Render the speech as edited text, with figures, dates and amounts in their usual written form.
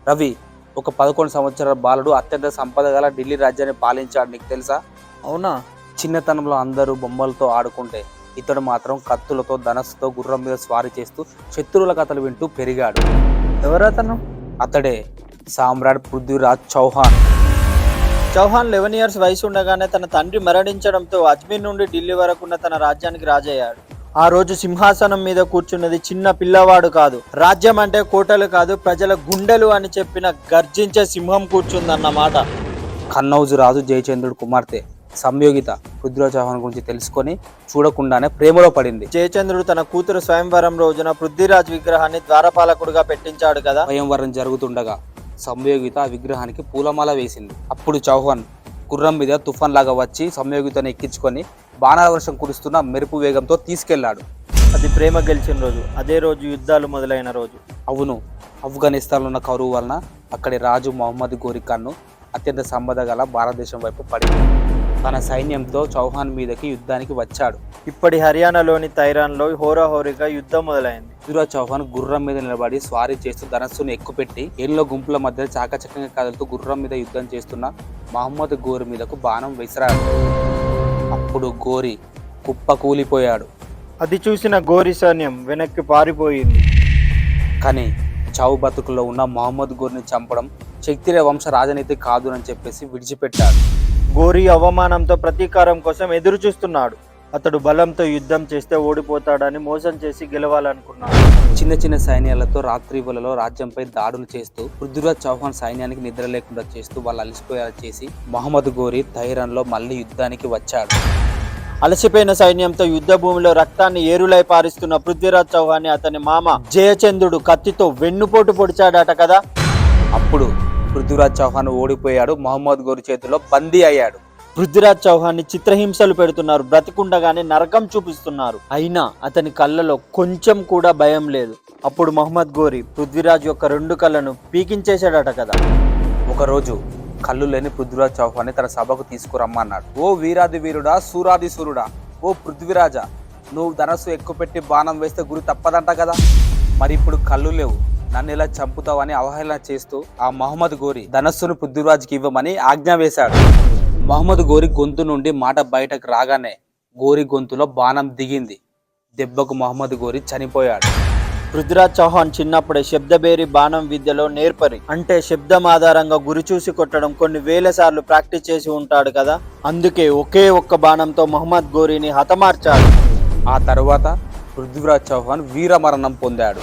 రవి ఒక 11 సంవత్సరాల బాలుడు అత్యంత సంపద గల ఢిల్లీ రాజ్యాన్ని పాలించాడు. నీకు తెలుసా? అవునా? చిన్నతనంలో అందరూ బొమ్మలతో ఆడుకుంటే ఇతడు మాత్రం కత్తులతో ధనస్సుతో గుర్రం మీద స్వారీ చేస్తూ శత్రువుల కథలు వింటూ పెరిగాడు. ఎవరతను? అతడే సామ్రాట్ పృథ్వీరాజ్ చౌహాన్. చౌహాన్ 11 ఇయర్స్ వయసు ఉండగానే తన తండ్రి మరణించడంతో అజ్మీర్ నుండి ఢిల్లీ వరకు ఉన్న తన రాజ్యానికి రాజయ్యాడు. ఆ రోజు సింహాసనం మీద కూర్చున్నది చిన్న పిల్లవాడు కాదు, రాజ్యం అంటే కోటలు కాదు ప్రజల గుండెలు అని చెప్పిన గర్జించే సింహం కూర్చుందన్నమాట. కన్నౌజు రాజు జయచంద్రుడు కుమార్తె సంయోగిత పృథ్వీరాజ్ చౌహాన్ గురించి తెలుసుకొని చూడకుండానే ప్రేమలో పడింది. జయచంద్రుడు తన కూతురు స్వయంవరం రోజున పృథ్వీరాజ్ విగ్రహాన్ని ద్వారపాలకుడుగా పెట్టించాడు కదా. స్వయంవరం జరుగుతుండగా సంయోగిత ఆ విగ్రహానికి పూలమాల వేసింది. అప్పుడు చౌహాన్ గుర్రం మీద తుఫాన్ లాగా వచ్చి సంయోగితను ఎక్కించుకొని బాణాల వర్షం కురుస్తున్న మెరుపు వేగంతో తీసుకెళ్లాడు. అది ప్రేమ గెలిచిన రోజు, అదే రోజు యుద్ధాలు మొదలైన రోజు. అవును, ఆఫ్ఘనిస్తాన్లో ఉన్న కరువు వలన అక్కడి రాజు మహమ్మద్ గోరి ఖాన్ను అత్యంత సంపద గల భారతదేశం వైపు పడింది. తన సైన్యంతో చౌహాన్ మీదకి యుద్ధానికి వచ్చాడు. ఇప్పటి హర్యానాలోని తైరాన్లో హోరాహోరీగా యుద్ధం మొదలైంది. పృథ్వీరాజ్ చౌహాన్ గుర్రం మీద నిలబడి స్వారీ చేస్తూ ధనస్సును ఎక్కుపెట్టి ఏళ్ళ గుంపుల మధ్య చాకచక్యంగా కదులుతూ గుర్రం మీద యుద్ధం చేస్తున్న మహమ్మద్ గోరి మీదకు బాణం విసిరాడు. అప్పుడు గోరి కుప్ప కూలిపోయాడు. అది చూసిన గోరి సైన్యం వెనక్కి పారిపోయింది. కానీ చావు బతుకుల్లో ఉన్న మహమ్మద్ గోరిని చంపడం క్షత్రియ వంశ రాజనీతి కాదు అని చెప్పేసి విడిచిపెట్టాడు. గోరి అవమానంతో ప్రతీకారం కోసం ఎదురు చూస్తున్నాడు. అతడు బలంతో యుద్ధం చేస్తే ఓడిపోతాడని మోసం చేసి గెలవాలనుకున్నాడు. చిన్న చిన్న సైన్యాలతో రాత్రివేళలో రాజ్యంపై దాడులు చేస్తూ పృథ్వీరాజ్ చౌహాన్ సైన్యానికి నిద్ర లేకుండా చేస్తూ వాళ్ళు అలసిపోయేలా చేసి మహమ్మద్ గోరి తైరాన్లో మళ్ళీ యుద్ధానికి వచ్చాడు. అలసిపోయిన సైన్యంతో యుద్ధ భూమిలో రక్తాన్ని ఏరులై పారిస్తున్న పృథ్వీరాజ్ చౌహాన్ని అతని మామ జయచంద్రుడు కత్తితో వెన్నుపోటు పొడిచాడట కదా. అప్పుడు పృథ్వీరాజ్ చౌహాన్ ఓడిపోయాడు. మహమ్మద్ గోరి చేతిలో బందీ అయ్యాడు. పృథ్వీరాజ్ చౌహాన్ని చిత్రహింసలు పెడుతున్నారు, బ్రతికుండగానే నరకం చూపిస్తున్నారు. అయినా అతని కళ్ళలో కొంచెం కూడా భయం లేదు. అప్పుడు మహమ్మద్ గోరి పృథ్వీరాజ్ యొక్క 2 కళ్ళను పీకించేశాడట కదా. ఒకరోజు కళ్ళు లేని పృథ్వీరాజ్ చౌహాన్ని తన సభకు తీసుకురమ్మన్నాడు. ఓ వీరాది వీరుడా, సూరాది సూరుడా, ఓ పృథ్వీరాజా, నువ్వు ధనస్సు ఎక్కుపెట్టి బాణం వేస్తే గురి తప్పదంట కదా. మరి ఇప్పుడు కళ్ళు లేవు, నన్ను ఇలా చంపుతావని అవహేళన చేస్తూ ఆ మహమ్మద్ గోరి ధనస్సును పృథ్వీరాజ్కి ఇవ్వమని ఆజ్ఞ వేశాడు. మహమ్మద్ గోరి గొంతు నుండి మాట బయటకు రాగానే గోరి గొంతులో బాణం దిగింది. దెబ్బకు మహమ్మద్ గోరి చనిపోయాడు. పృథ్వీరాజ్ చౌహాన్ చిన్నప్పుడే శబ్దబేరి బాణం విద్యలో నేర్పరి, అంటే శబ్దం ఆధారంగా గురి చూసి కొట్టడం కొన్ని వేల సార్లు ప్రాక్టీస్ చేసి ఉంటాడు కదా. అందుకే ఒకే ఒక్క బాణంతో మహమ్మద్ గోరిని హతమార్చాడు. ఆ తర్వాత పృథ్వీరాజ్ చౌహాన్ వీరమరణం పొందాడు.